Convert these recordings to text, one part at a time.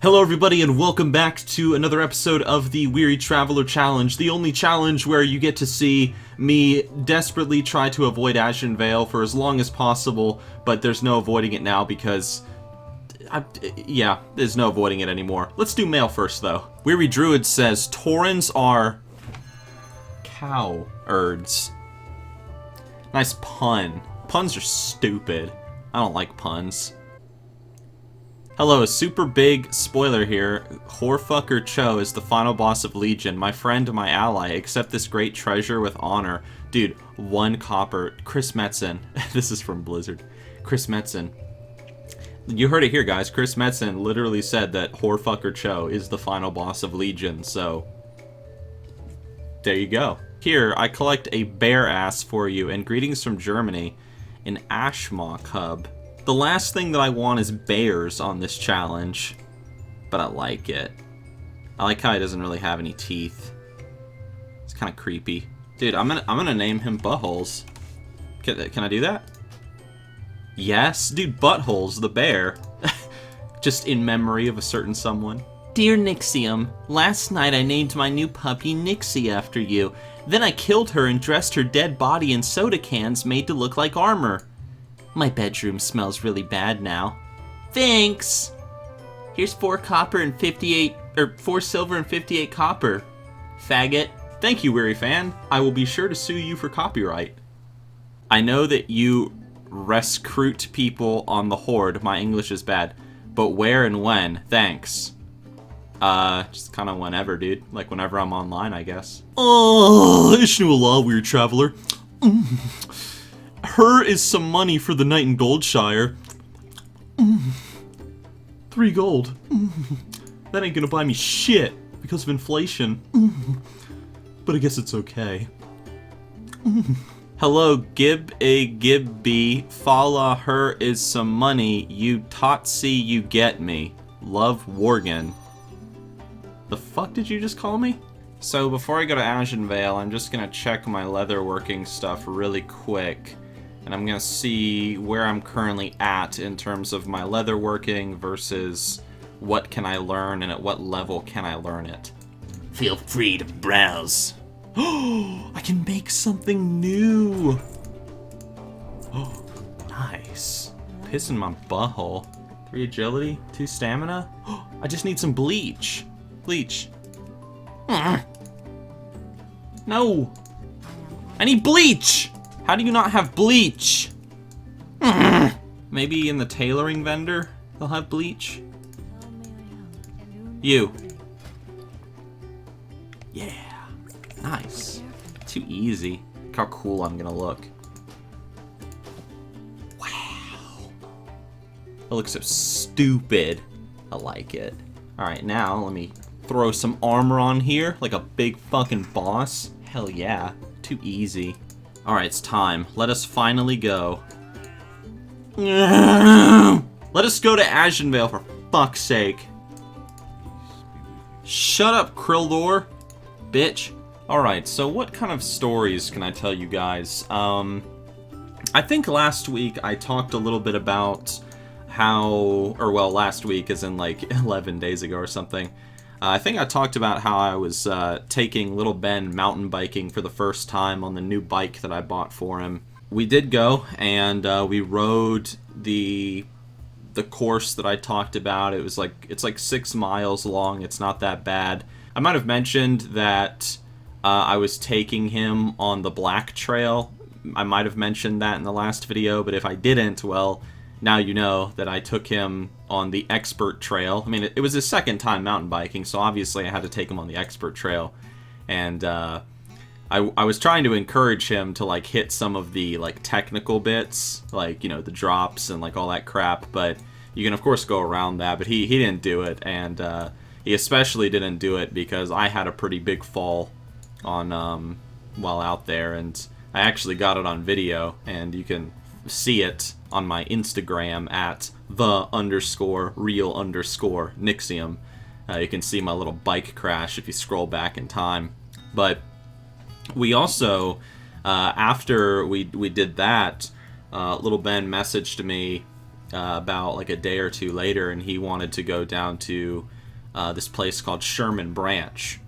Hello everybody and welcome back to another episode of the Weary Traveler Challenge, the only challenge where you get to see me desperately try to avoid Ashenvale for as long as possible, but there's no avoiding it now because... there's no avoiding it anymore. Let's do mail first though. Weary Druid says, Taurens are... cowards. Nice pun. Puns are stupid. I don't like puns. Hello, super big spoiler here. Whorefucker Cho is the final boss of Legion. My friend, my ally. Accept this great treasure with honor. Dude, 1 copper. Chris Metzen. This is from Blizzard. Chris Metzen. You heard it here, guys. Chris Metzen literally said that Whorefucker Cho is the final boss of Legion, so... there you go. Here, I collect a bear ass for you, and greetings from Germany. An Ashmaw cub. The last thing that I want is bears on this challenge, but I like it. I like how he doesn't really have any teeth. It's kind of creepy. Dude, I'm gonna name him Buttholes. Can I do that? Yes, dude, Buttholes, the bear. Just in memory of a certain someone. Dear Nixxiom, last night I named my new puppy Nixie after you. Then I killed her and dressed her dead body in soda cans made to look like armor. My bedroom smells really bad now. Thanks! Here's 4 copper and 58, or 4 silver and 58 copper. Faggot. Thank you, Weary Fan. I will be sure to sue you for copyright. I know that you recruit people on the Horde. My English is bad. But where and when? Thanks. Just kind of whenever, dude. Like whenever I'm online, I guess. Oh, Ishnu-Allah, Weird Traveler. Her is some money for the night in Goldshire. 3 gold. That ain't gonna buy me shit because of inflation. But I guess it's okay. Hello, Gib a Gibby. Fala, her is some money. You totsy, you get me. Love, Worgen. The fuck did you just call me? So before I go to Ashenvale, I'm just gonna check my leatherworking stuff really quick. And I'm gonna see where I'm currently at in terms of my leatherworking versus what can I learn and at what level can I learn it. Feel free to browse. Oh, I can make something new. Oh, nice. Piss in my butthole. 3 agility, 2 stamina. Oh, I just need some bleach. Bleach. No. I need bleach. How do you not have bleach? Maybe in the tailoring vendor they'll have bleach? You. Yeah. Nice. Too easy. Look how cool I'm gonna look. Wow. It looks so stupid. I like it. Alright, now let me throw some armor on here like a big fucking boss. Hell yeah. Too easy. Alright, it's time. Let us finally go. Let us go to Ashenvale for fuck's sake. Shut up, Krildor. Bitch. Alright, so what kind of stories can I tell you guys? I think last week I talked a little bit about how... or well, last week as in like 11 days ago or something. I think I talked about how I was taking Little Ben mountain biking for the first time on the new bike that I bought for him. We did go, and we rode the course that I talked about. It's like 6 miles long. It's not that bad. I might have mentioned that I was taking him on the Black Trail. I might have mentioned that in the last video, but if I didn't, well, now you know that I took him on the Expert Trail. I mean, it was his second time mountain biking, so obviously I had to take him on the Expert Trail. And I was trying to encourage him to, like, hit some of the, like, technical bits, like, you know, the drops and, like, all that crap. But you can, of course, go around that, but he didn't do it. And he especially didn't do it because I had a pretty big fall on while out there. And I actually got it on video, and you can see it on my Instagram at _real_Nixxiom. You can see my little bike crash if you scroll back in time. But we also, after we did that, Little Ben messaged me about like a day or two later, and he wanted to go down to this place called Sherman Branch.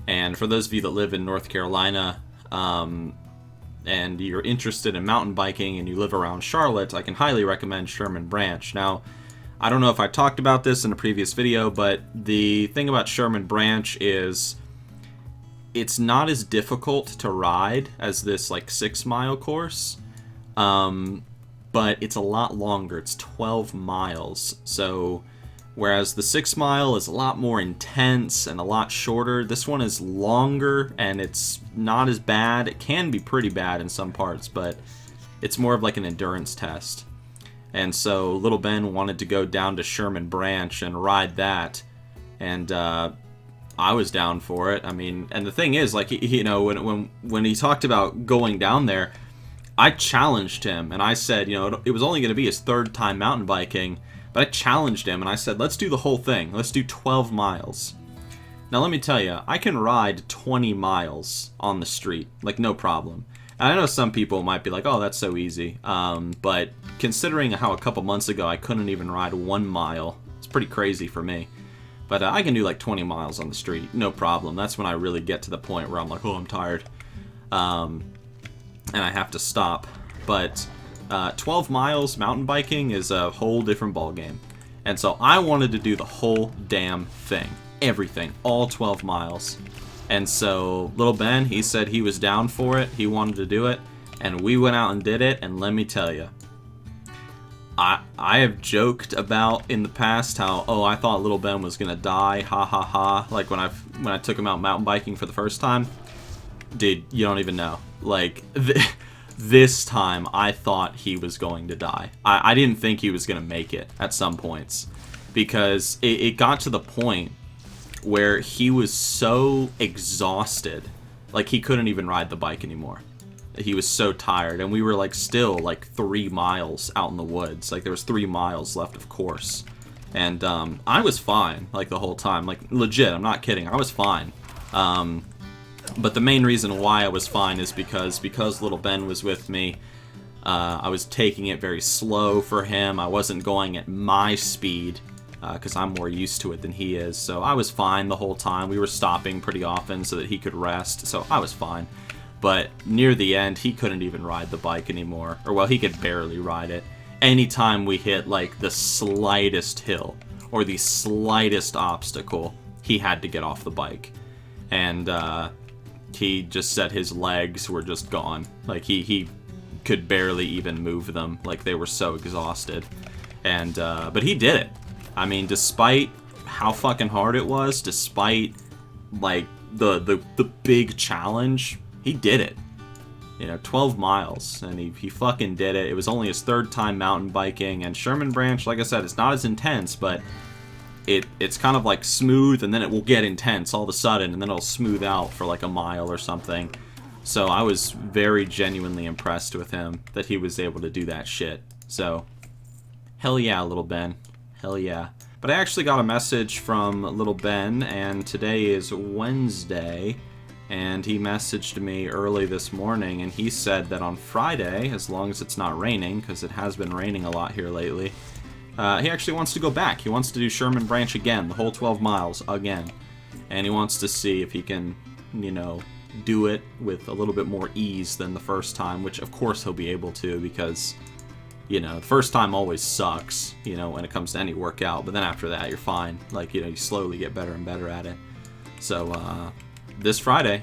And for those of you that live in North Carolina, and you're interested in mountain biking and you live around Charlotte, I can highly recommend Sherman Branch. Now, I don't know if I talked about this in a previous video, but the thing about Sherman Branch is it's not as difficult to ride as this like 6-mile course, but it's a lot longer. It's 12 miles. So whereas the 6-mile is a lot more intense and a lot shorter, this one is longer and it's not as bad. It can be pretty bad in some parts, but it's more of like an endurance test. And so little Ben wanted to go down to Sherman Branch and ride that, and I was down for it. I mean, and the thing is, like, you know, when he talked about going down there, I challenged him, and I said, you know, it was only going to be his 3rd time mountain biking, but I challenged him, and I said, let's do the whole thing. Let's do 12 miles. Now, let me tell you, I can ride 20 miles on the street, like, no problem. And I know some people might be like, oh, that's so easy. But considering how a couple months ago I couldn't even ride 1 mile, it's pretty crazy for me. But I can do like 20 miles on the street, no problem. That's when I really get to the point where I'm like, oh, I'm tired. And I have to stop. But 12 miles mountain biking is a whole different ballgame. And so I wanted to do the whole damn thing. Everything. All 12 miles. And so little Ben, he said he was down for it. He wanted to do it. And we went out and did it. And let me tell you, I have joked about in the past how, oh, I thought little Ben was gonna die, ha ha ha, like when I took him out mountain biking for the first time. Dude, you don't even know. Like, this time I thought he was going to die. I didn't think he was gonna make it at some points, because it got to the point where he was so exhausted, like he couldn't even ride the bike anymore. He was so tired, and we were like still like 3 miles out in the woods. Like there was 3 miles left of course, and I was fine like the whole time. Like legit, I'm not kidding. I was fine. But the main reason why I was fine is because little Ben was with me. I was taking it very slow for him. I wasn't going at my speed because I'm more used to it than he is. So I was fine the whole time. We were stopping pretty often so that he could rest. So I was fine. But near the end, he couldn't even ride the bike anymore. Or, well, he could barely ride it. Anytime we hit, like, the slightest hill or the slightest obstacle, he had to get off the bike. And he just said his legs were just gone. Like, he could barely even move them. Like, they were so exhausted. And, but he did it. I mean, despite how fucking hard it was, despite, like, the big challenge, he did it. You know, 12 miles, and he fucking did it. It was only his 3rd time mountain biking, and Sherman Branch, like I said, it's not as intense, but it's kind of like smooth, and then it will get intense all of a sudden, and then it'll smooth out for like a mile or something. So I was very genuinely impressed with him that he was able to do that shit. So, hell yeah, little Ben. Hell yeah. But I actually got a message from little Ben, and today is Wednesday, and he messaged me early this morning, and he said that on Friday, as long as it's not raining, because it has been raining a lot here lately, he actually wants to go back. He wants to do Sherman Branch again, the whole 12 miles again. And he wants to see if he can, you know, do it with a little bit more ease than the first time, which of course he'll be able to, because, you know, the first time always sucks, you know, when it comes to any workout, but then after that, you're fine. Like, you know, you slowly get better and better at it. So, this Friday,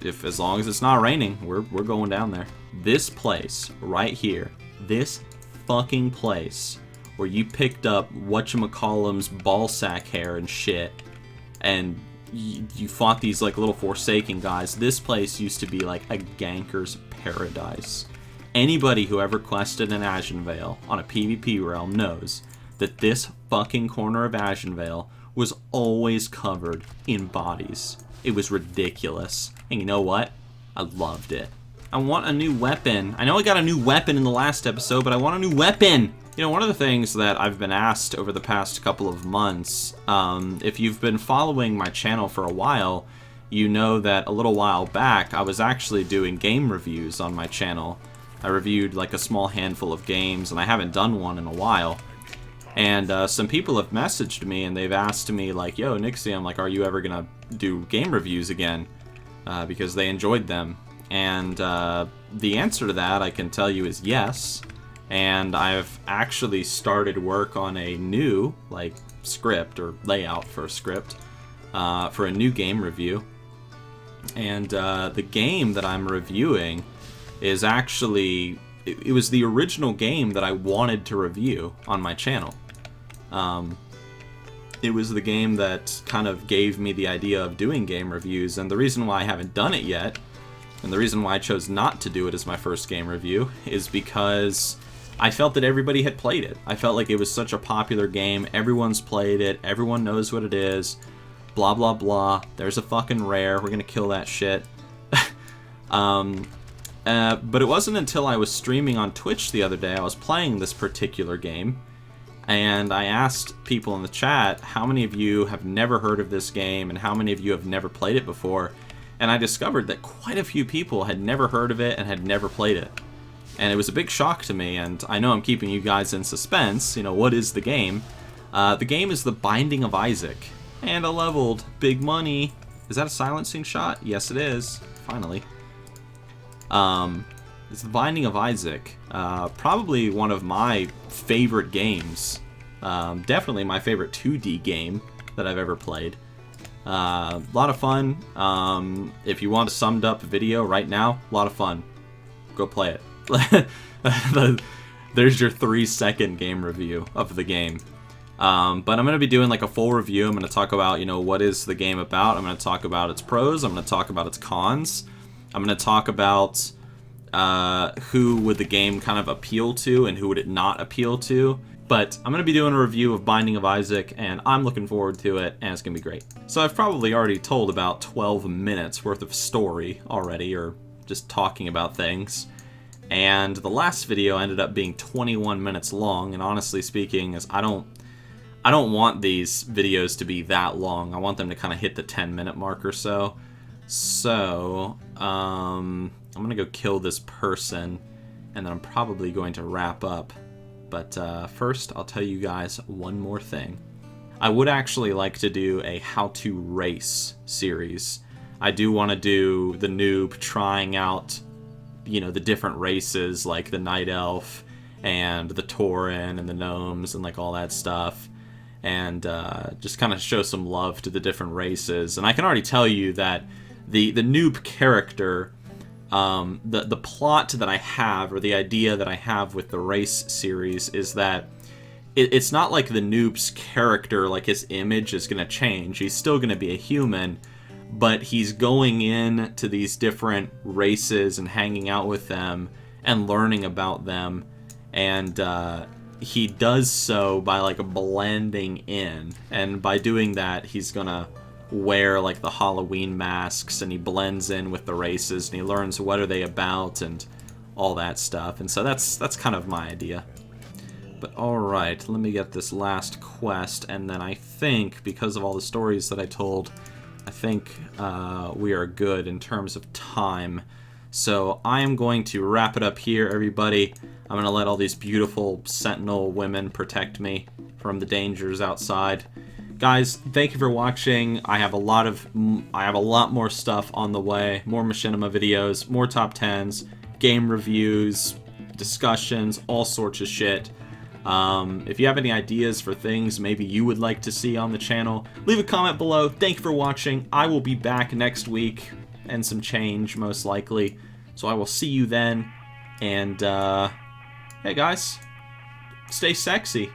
as long as it's not raining, we're going down there. This place right here, this fucking place where you picked up whatchamacallum's ball sack hair and shit, and you fought these like little Forsaken guys. This place used to be like a ganker's paradise. Anybody who ever quested in Ashenvale on a PvP realm knows that this fucking corner of Ashenvale was always covered in bodies. It was ridiculous. And you know what? I loved it. I want a new weapon. I know I got a new weapon in the last episode, but I want a new weapon! You know, one of the things that I've been asked over the past couple of months, if you've been following my channel for a while, you know that a little while back, I was actually doing game reviews on my channel. I reviewed like a small handful of games, and I haven't done one in a while. And some people have messaged me and they've asked me, like, yo, Nixxiom, like, are you ever going to do game reviews again? Because they enjoyed them. And the answer to that, I can tell you, is yes. And I've actually started work on a new, like, script or layout for a script for a new game review. And the game that I'm reviewing is actually... It was the original game that I wanted to review on my channel. It was the game that kind of gave me the idea of doing game reviews, and the reason why I haven't done it yet, and the reason why I chose not to do it as my first game review, is because I felt that everybody had played it. I felt like it was such a popular game, everyone's played it, everyone knows what it is, blah blah blah, there's a fucking rare, we're gonna kill that shit. But it wasn't until I was streaming on Twitch the other day, I was playing this particular game, and I asked people in the chat, how many of you have never heard of this game, and how many of you have never played it before? And I discovered that quite a few people had never heard of it and had never played it. And it was a big shock to me, and I know I'm keeping you guys in suspense, you know, what is the game? The game is The Binding of Isaac. And a leveled big money. Is that a silencing shot? Yes, it is. Finally. It's The Binding of Isaac. Probably one of my favorite games. Definitely my favorite 2D game that I've ever played. A lot of fun. If you want a summed up video right now, a lot of fun. Go play it. There's your 3-second game review of the game. But I'm going to be doing like a full review. I'm going to talk about, you know, what is the game about. I'm going to talk about its pros. I'm going to talk about its cons. I'm going to talk about who would the game kind of appeal to and who would it not appeal to. But I'm going to be doing a review of Binding of Isaac, and I'm looking forward to it, and it's going to be great. So I've probably already told about 12 minutes worth of story already, or just talking about things. And the last video ended up being 21 minutes long, and honestly speaking, I don't want these videos to be that long. I want them to kind of hit the 10-minute mark or so. So, I'm going to go kill this person, and then I'm probably going to wrap up. But first, I'll tell you guys one more thing. I would actually like to do a how to race series. I do want to do the noob trying out, you know, the different races, like the Night Elf, and the Tauren, and the Gnomes, and like all that stuff. And just kind of show some love to the different races. And I can already tell you that the noob character, the plot that I have, or the idea that I have with the race series, is that it's not like the noob's character, like his image is going to change. He's still going to be a human, but he's going in to these different races and hanging out with them and learning about them. And he does so by like blending in, and by doing that he's gonna wear like the Halloween masks, and he blends in with the races, and he learns what are they about and all that stuff. And so that's kind of my idea. But alright, let me get this last quest, and then I think, because of all the stories that I told, I think we are good in terms of time. So I am going to wrap it up here, everybody. I'm going to let all these beautiful sentinel women protect me from the dangers outside. Guys, thank you for watching. I have a lot more stuff on the way. More machinima videos, more top 10s, game reviews, discussions, all sorts of shit. If you have any ideas for things maybe you would like to see on the channel, leave a comment below. Thank you for watching. I will be back next week, and some change most likely. So I will see you then. And hey guys, stay sexy.